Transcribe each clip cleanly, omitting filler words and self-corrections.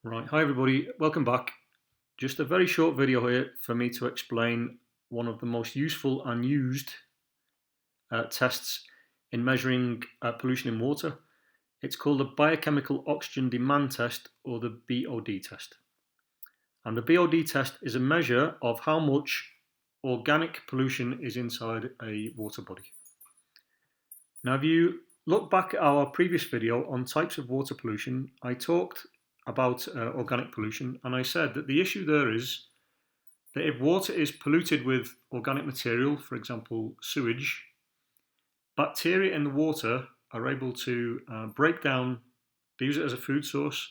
Right, hi everybody, welcome back. Just a very short video here for me to explain one of the most useful and used tests in measuring pollution in water. It's called the Biochemical Oxygen Demand Test, or the BOD test. And the BOD test is a measure of how much organic pollution is inside a water body. Now, if you look back at our previous video on types of water pollution, I talked about organic pollution, and I said that the issue there is that if water is polluted with organic material, for example sewage, bacteria in the water are able to break down, they use it as a food source,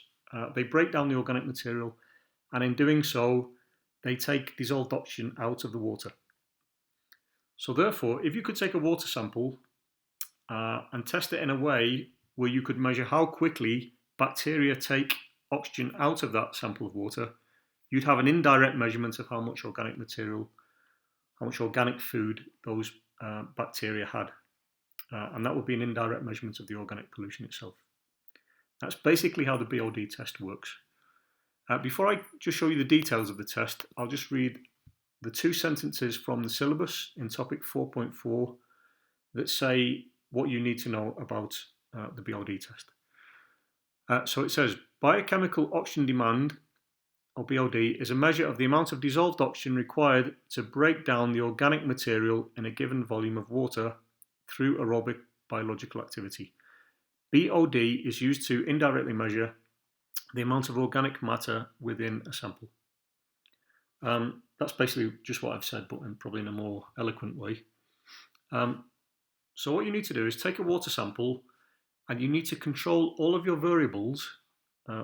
they break down the organic material, and in doing so they take dissolved oxygen out of the water. So therefore, if you could take a water sample and test it in a way where you could measure how quickly bacteria take oxygen out of that sample of water, you'd have an indirect measurement of how much organic material, how much organic food those bacteria had. And that would be an indirect measurement of the organic pollution itself. That's basically how the BOD test works. Before I just show you the details of the test, I'll just read the 2 sentences from the syllabus in topic 4.4 that say what you need to know about the BOD test. So it says, biochemical oxygen demand, or BOD, is a measure of the amount of dissolved oxygen required to break down the organic material in a given volume of water through aerobic biological activity. BOD is used to indirectly measure the amount of organic matter within a sample. That's basically just what I've said, but probably in a more eloquent way. So what you need to do is take a water sample, and you need to control all of your variables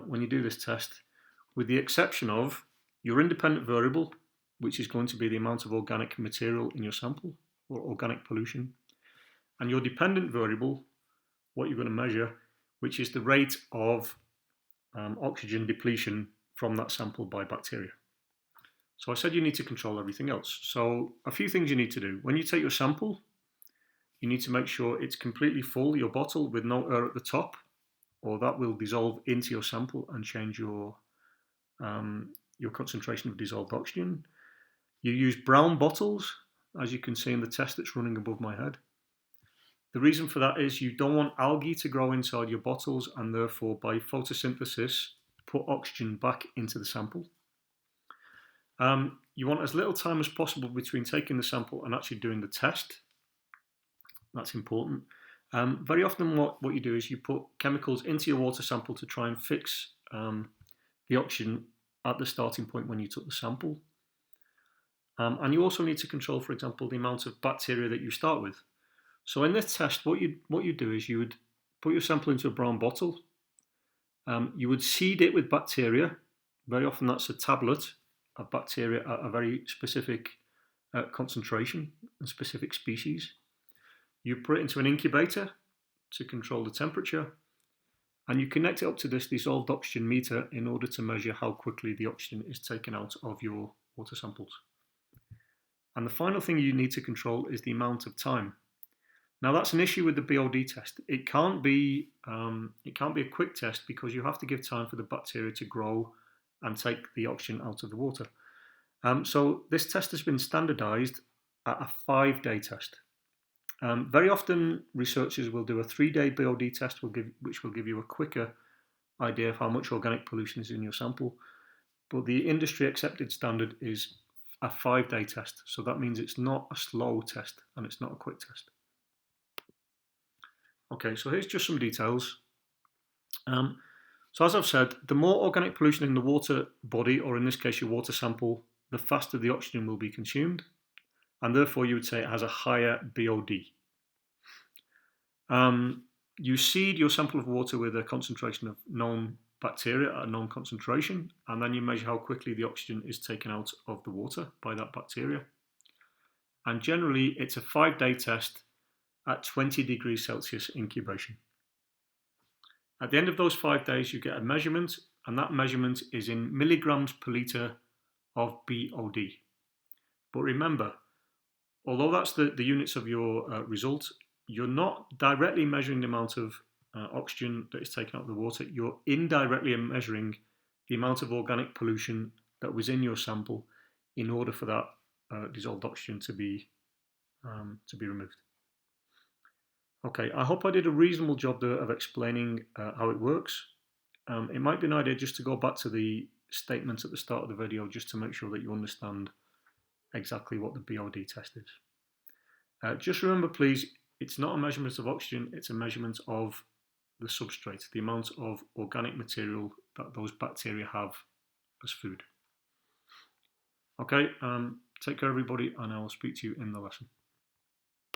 when you do this test, with the exception of your independent variable, which is going to be the amount of organic material in your sample, or organic pollution, and your dependent variable, what you're going to measure, which is the rate of oxygen depletion from that sample by bacteria. So I said you need to control everything else. So a few things you need to do. When you take your sample, you need to make sure it's completely full, your bottle, with no air at the top, or that will dissolve into your sample and change your concentration of dissolved oxygen. You use brown bottles, as you can see in the test that's running above my head. The reason for that is you don't want algae to grow inside your bottles and therefore by photosynthesis put oxygen back into the sample. You want as little time as possible between taking the sample and actually doing the test. That's important. Very often what you do is you put chemicals into your water sample to try and fix the oxygen at the starting point when you took the sample. And you also need to control, for example, the amount of bacteria that you start with. So in this test, what you do is you would put your sample into a brown bottle. You would seed it with bacteria. Very often that's a tablet of bacteria at a very specific concentration and specific species. You put it into an incubator to control the temperature, and you connect it up to this dissolved oxygen meter in order to measure how quickly the oxygen is taken out of your water samples. And the final thing you need to control is the amount of time. Now that's an issue with the BOD test. It can't be a quick test because you have to give time for the bacteria to grow and take the oxygen out of the water. So this test has been standardized at a 5-day test. Very often researchers will do a 3-day BOD test which will give you a quicker idea of how much organic pollution is in your sample. But the industry accepted standard is a 5-day test. So that means it's not a slow test and it's not a quick test. Okay, so here's just some details. So as I've said, the more organic pollution in the water body, or in this case your water sample, the faster the oxygen will be consumed, and therefore you would say it has a higher BOD. You seed your sample of water with a concentration of known bacteria at a known concentration, and then you measure how quickly the oxygen is taken out of the water by that bacteria. And generally it's a 5-day test at 20 degrees Celsius incubation. At the end of those 5 days, you get a measurement, and that measurement is in milligrams per litre of BOD. But remember, although that's the units of your result, you're not directly measuring the amount of oxygen that is taken out of the water. You're indirectly measuring the amount of organic pollution that was in your sample in order for that dissolved oxygen to be removed. Okay, I hope I did a reasonable job there of explaining how it works. It might be an idea just to go back to the statements at the start of the video just to make sure that you understand exactly what the BOD test is. Just remember, please, it's not a measurement of oxygen, it's a measurement of the substrate, the amount of organic material that those bacteria have as food. Okay, take care everybody, and I will speak to you in the lesson.